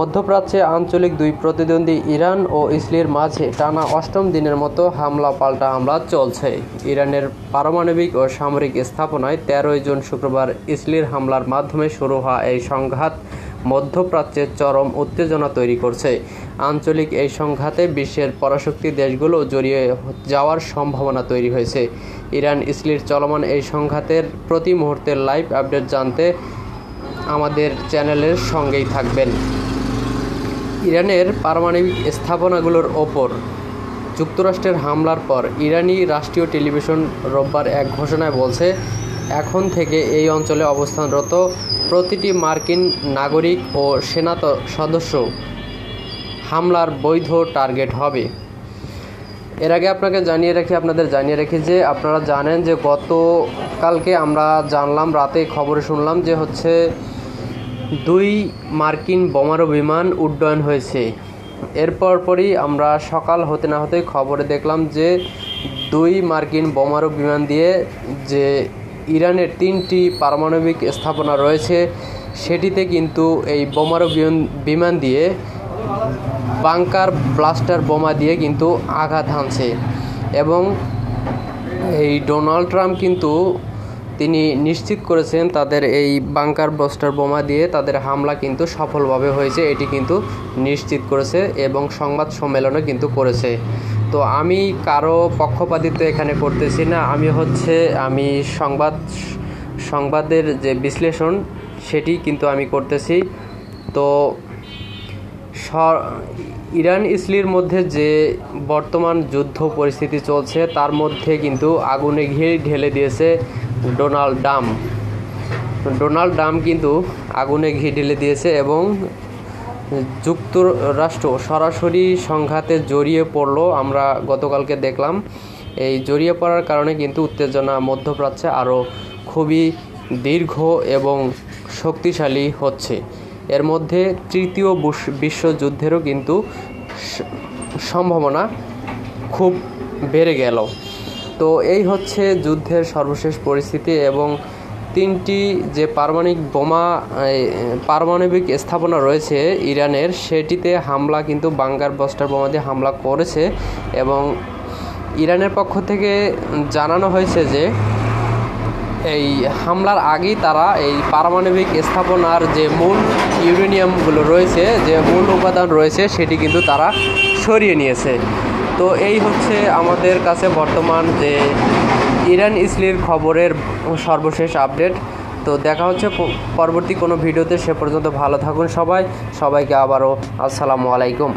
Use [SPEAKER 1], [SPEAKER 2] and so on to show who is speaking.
[SPEAKER 1] মধ্যপ্রাচ্যে আঞ্চলিক দুই প্রতিদ্বন্দ্বী ইরান ও ইসরায়েলের মাঝে টানা অষ্টম দিনের মতো পাল্টা হামলা চলছে। ইরানের পারমাণবিক ও সামরিক স্থাপনায় 13 জুন শুক্রবার ইসরায়েলি হামলার মাধ্যমে শুরু হওয়া এই সংঘাত মধ্যপ্রাচ্যে চরম উত্তেজনা তৈরি করছে। আঞ্চলিক এই সংঘাতে বিশ্বের পরাশক্তি দেশগুলো জড়িয়ে যাওয়ার সম্ভাবনা তৈরি হয়েছে। ইরান ইসরায়েল চলমান এই সংঘাতের প্রতি মুহূর্তের লাইভ আপডেট জানতে আমাদের চ্যানেলের সঙ্গেই থাকবেন। ইরানের পারমাণবিক স্থাপনাগুলোর ওপর যুক্তরাষ্ট্রের হামলার পর ইরানি রাষ্ট্রীয় টেলিভিশন রোববার এক ঘোষণায় বলছে, এখন থেকে এই অঞ্চলে অবস্থানরত প্রতিটি মার্কিন নাগরিক ও সেনা সদস্য হামলার বৈধ টার্গেট হবে। এর আগে আপনাদের জানিয়ে রাখি যে আপনারা জানেন যে গতকালকে আমরা জানলাম, রাতে খবরে শুনলাম যে 2 মার্কিন বোমারু বিমান উড্ডয়ন হয়েছে। এরপরই আমরা সকাল হতে না হতেই খবরে দেখলাম যে 2 মার্কিন বোমারু বিমান দিয়ে যে ইরানের 3টি পারমাণবিক স্থাপনা রয়েছে সেটিতে কিন্তু এই বোমারু বিমান দিয়ে বাংকার ব্লাস্টার বোমা দিয়ে কিন্তু আঘাত হানছে। এবং এই ডোনাল্ড ট্রাম্প কিন্তু তিনি নিশ্চিত করেছেন তাদের এই বাংকার ব্লাস্টার বোমা দিয়ে তাদের হামলা কিন্তু সফলভাবে হয়েছে, এটি কিন্তু নিশ্চিত করেছে এবং সংবাদ সম্মেলনে কিন্তু করেছে। তো আমি কারো পক্ষপাতিত্ব এখানে করতেছি না, আমি সংবাদের যে বিশ্লেষণ সেটি কিন্তু আমি করতেছি। তো ইরান ইসরায়েলের মধ্যে যে বর্তমান যুদ্ধ পরিস্থিতি চলছে তার মধ্যে কিন্তু আগুনে ঘি ঢেলে দিয়েছে ডোনাল্ড ট্রাম্প কিন্তু আগুনে ঘি ঢেলে দিয়েছে এবং যুক্তরাষ্ট্র সরাসরি সংঘাতে জড়িয়ে পড়ল। আমরা গতকালকে দেখলাম এই জড়িয়ে পড়ার কারণে কিন্তু উত্তেজনা মধ্যপ্রাচ্যে আরও খুবই দীর্ঘ এবং শক্তিশালী হচ্ছে। এর মধ্যে তৃতীয় বিশ্বযুদ্ধেরও কিন্তু সম্ভাবনা খুব বেড়ে গেল। তো এই হচ্ছে যুদ্ধের সর্বশেষ পরিস্থিতি এবং 3টি যে পারমাণবিক স্থাপনা রয়েছে ইরানের, সেটিতে হামলা কিন্তু বাংকার ব্লাস্টার বোমা দিয়ে হামলা করেছে। এবং ইরানের পক্ষ থেকে জানানো হয়েছে যে এই হামলার আগেই তারা এই পারমাণবিক স্থাপনার যে মূল ইউরেনিয়ামগুলো রয়েছে, যে মূল উপাদান রয়েছে সেটি কিন্তু তারা সরিয়ে নিয়েছে। তো এই হচ্ছে আমাদের কাছে বর্তমান যে ইরান ইসরায়েল খবরের সর্বশেষ আপডেট। তো দেখা হচ্ছে পরবর্তী কোনো ভিডিওতে, সে পর্যন্ত ভালো থাকুন সবাইকে আবারও আসসালামু আলাইকুম।